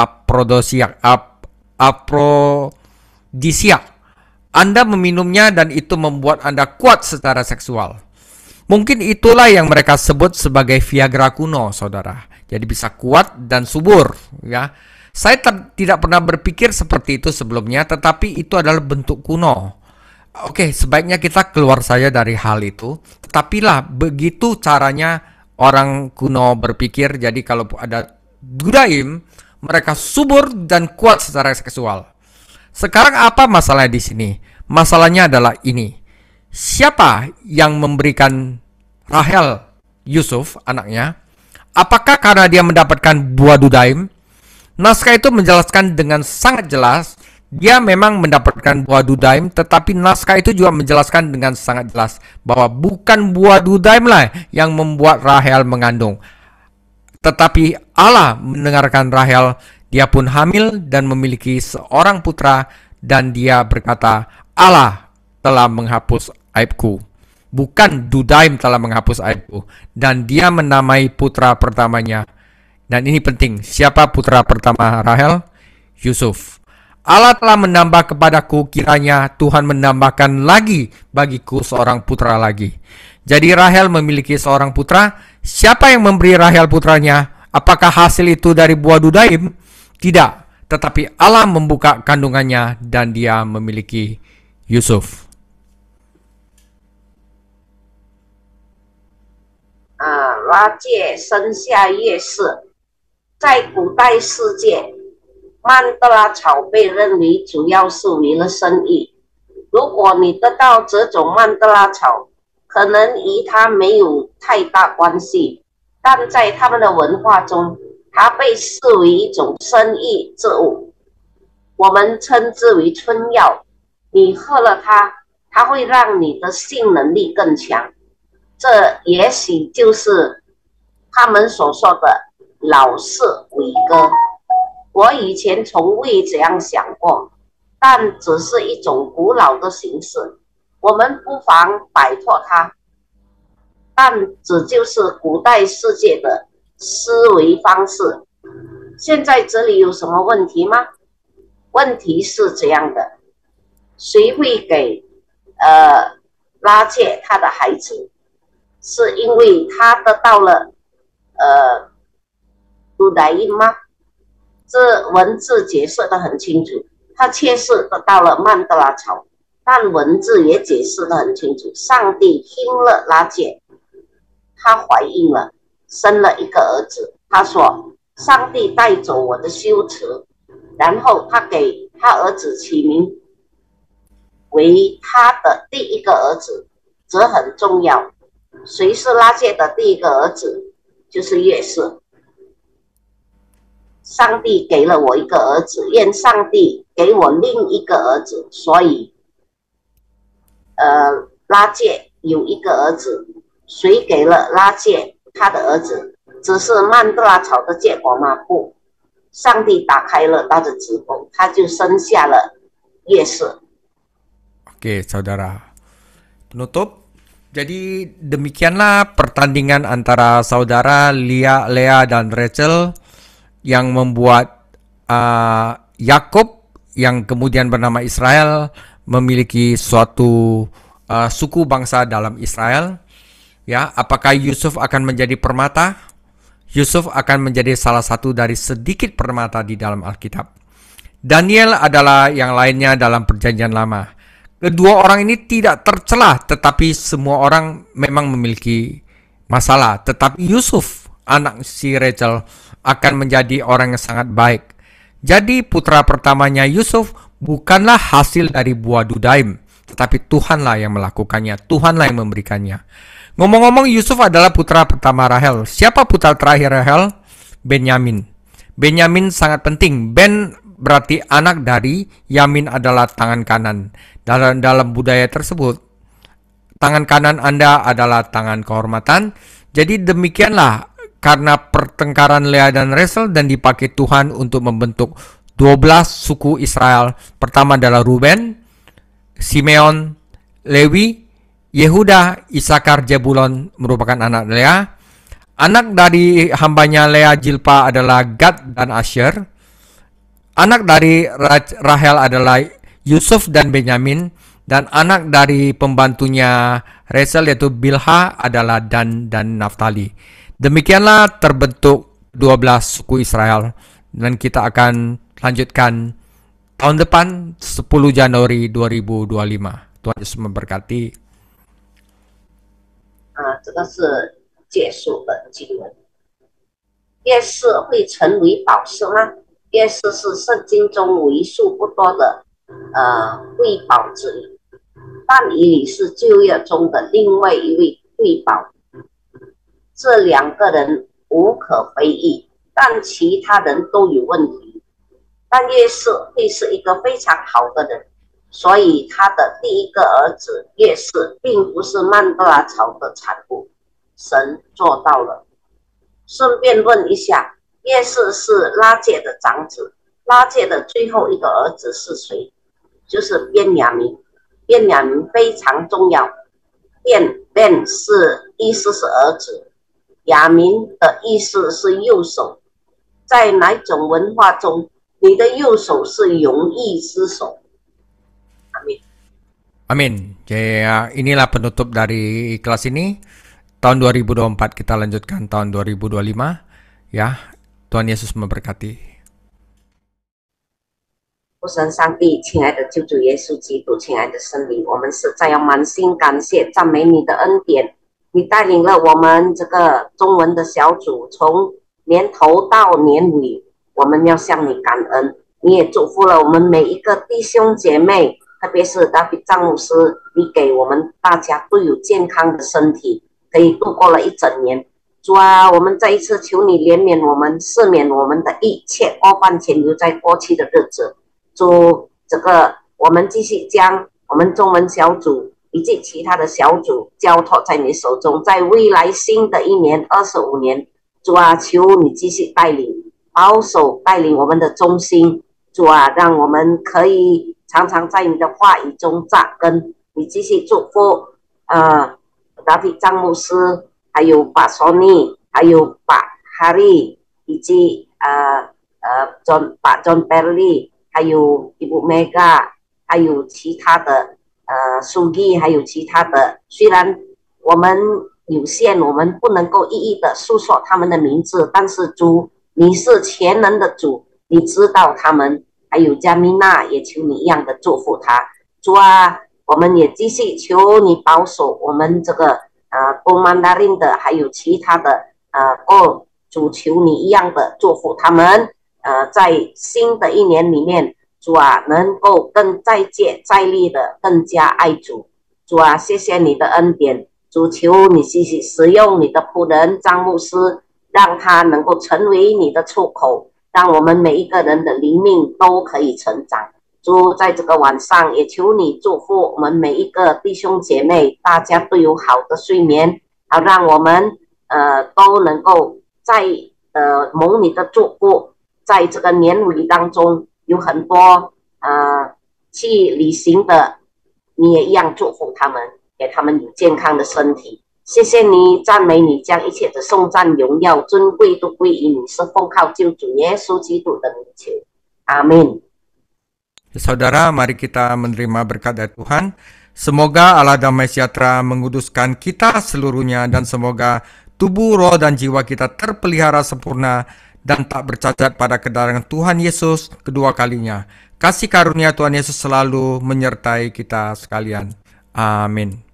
afrodisia. Anda meminumnya dan itu membuat Anda kuat secara seksual. Mungkin itulah yang mereka sebut sebagai Viagra kuno, saudara. Jadi bisa kuat dan subur, ya. Saya tidak pernah berpikir seperti itu sebelumnya, tetapi itu adalah bentuk kuno. Oke, sebaiknya kita keluar saja dari hal itu. Tetapi lah, begitu caranya orang kuno berpikir. Jadi kalau ada Dudaim, mereka subur dan kuat secara seksual. Sekarang apa masalahnya di sini? Masalahnya adalah ini. Siapa yang memberikan Rahel Yusuf, anaknya? Apakah karena dia mendapatkan buah Dudaim? Naskah itu menjelaskan dengan sangat jelas, dia memang mendapatkan buah Dudaim, tetapi naskah itu juga menjelaskan dengan sangat jelas bahwa bukan buah Dudaim lah yang membuat Rahel mengandung. Tetapi Allah mendengarkan Rahel, dia pun hamil dan memiliki seorang putra, dan dia berkata, Allah telah menghapus aibku. Bukan Dudaim telah menghapus aibku. Dan dia menamai putra pertamanya. Dan ini penting. Siapa putra pertama Rahel? Yusuf. Allah telah menambah kepadaku, kiranya Tuhan menambahkan lagi bagiku seorang putra lagi. Jadi Rahel memiliki seorang putra. Siapa yang memberi Rahel putranya? Apakah hasil itu dari buah Dudaim? Tidak. Tetapi Allah membuka kandungannya dan dia memiliki Yusuf. 拉介生下月氏。在古代世界，曼德拉草被认为主要是为了生意。如果你得到这种曼德拉草，可能与它没有太大关系，但在他们的文化中，它被视为一种生意之物，我们称之为春药。你喝了它，它会让你的性能力更强。这也许就是他们所说的老式伟哥。我以前从未这样想过，但只是一种古老的形式，我们不妨摆脱它。但这就是古代世界的思维方式。现在这里有什么问题吗？问题是这样的，谁会给拉切他的孩子？是因为他得到了杜代因吗？这文字解释得很清楚，他确实得到了曼德拉草，但文字也解释得很清楚，上帝听了拉切，她怀孕了，生了一个儿子。她说：“上帝带走我的羞耻。”然后他给他儿子起名为他的第一个儿子，这很重要。谁是拉切的第一个儿子？就是约瑟。上帝给了我一个儿子，愿上帝给我另一个儿子。所以，拉切有一个儿子，谁给了拉切他的儿子？只是曼德拉草的结果吗？不，上帝打开了他的子宫，他就生下了约瑟。Oke, saudara. Penutup. Jadi demikianlah pertandingan antara saudara Lea dan Rachel yang membuat Yakub yang kemudian bernama Israel memiliki suatu suku bangsa dalam Israel. Ya, apakah Yusuf akan menjadi permata? Yusuf akan menjadi salah satu dari sedikit permata di dalam Alkitab. Daniel adalah yang lainnya dalam Perjanjian Lama. Kedua orang ini tidak tercelah, tetapi semua orang memang memiliki masalah. Tetapi Yusuf, anak si Rachel, akan menjadi orang yang sangat baik. Jadi putra pertamanya Yusuf bukanlah hasil dari buah Dudaim, tetapi Tuhanlah yang melakukannya, Tuhanlah yang memberikannya. Ngomong-ngomong, Yusuf adalah putra pertama Rahel. Siapa putra terakhir Rahel? Benyamin. Benyamin sangat penting. Ben berarti anak dari, Yamin adalah tangan kanan. Dalam budaya tersebut, tangan kanan Anda adalah tangan kehormatan. Jadi demikianlah karena pertengkaran Lea dan Rachel dan dipakai Tuhan untuk membentuk 12 suku Israel. Pertama adalah Ruben, Simeon, Lewi, Yehuda, Isakar, Jebulon merupakan anak Lea. Anak dari hambanya Lea Jilpa adalah Gad dan Asher. Anak dari Rahel adalah Yusuf dan Benyamin, dan anak dari pembantunya Resel yaitu Bilha adalah Dan dan Naftali. Demikianlah terbentuk 12 suku Israel, dan kita akan lanjutkan tahun depan 10 Januari 2025. Tuhan Yesus memberkati. 这个是结束的经文。夜市会成为宝石吗？夜市是圣经中为数不多的瑰宝之一。但以理是旧约中的另外一位瑰宝，这两个人无可非议，但其他人都有问题。但约瑟会是一个非常好的人，所以他的第一个儿子约瑟并不是曼德拉朝的产物，神做到了。顺便问一下，约瑟是拉结的长子，拉结的最后一个儿子是谁？就是便雅悯。便雅悯非常重要，便是意思是儿子，雅悯的意思是右手。在哪种文化中，你的右手是容易之手？ Amin. Amin. Ya, inilah penutup dari kelas ini. Tahun 2024 kita lanjutkan tahun 2025. Ya, Tuhan Yesus memberkati. 父神上帝，亲爱的救主耶稣基督，亲爱的圣灵，我们实在要满心感谢赞美你的恩典。你带领了我们这个中文的小组，从年头到年尾，我们要向你感恩。你也祝福了我们每一个弟兄姐妹，特别是大比张牧师，你给我们大家都有健康的身体，可以度过了一整年。主啊，我们再一次求你怜悯我们，赦免我们的一切过犯停留在过去的日子。主，这个我们继续将我们中文小组以及其他的小组交托在你手中，在未来新的一年25年，主啊，求你继续带领、保守、带领我们的中心。主啊，让我们可以常常在你的话语中扎根。你继续祝福达比张牧师，还有把索尼，还有把哈利，以及John Perry。还有Ibu Mega，还有其他的Sugi，还有其他的，虽然我们有限，我们不能够一一的诉说他们的名字，但是主，你是全能的主，你知道他们。还有加米娜，也求你一样的祝福他。主啊，我们也继续求你保守我们这个公曼达林的，还有其他的主，求你一样的祝福他们。在新的一年里面，主啊，能够更再接再厉的更加爱主。主啊，谢谢你的恩典，主，求你继续使用你的仆人张牧师，让他能够成为你的出口，让我们每一个人的灵命都可以成长。主，在这个晚上也求你祝福我们每一个弟兄姐妹，大家都有好的睡眠，好让我们都能够在蒙你的祝福。在这个年尾当中，有很多去旅行的，你也一样祝福他们，给他们有健康的身体。谢谢你，赞美你，将一切的颂赞、荣耀、尊贵都归于你，是奉靠救主耶稣基督的名求。阿门。Saudara, mari kita menerima berkat dari Tuhan. Semoga Allah damai sejahtera menguduskan kita seluruhnya, dan semoga tubuh, roh, dan jiwa kita terpelihara sempurna dan tak bercacat pada kedatangan Tuhan Yesus kedua kalinya. Kasih karunia Tuhan Yesus selalu menyertai kita sekalian. Amin.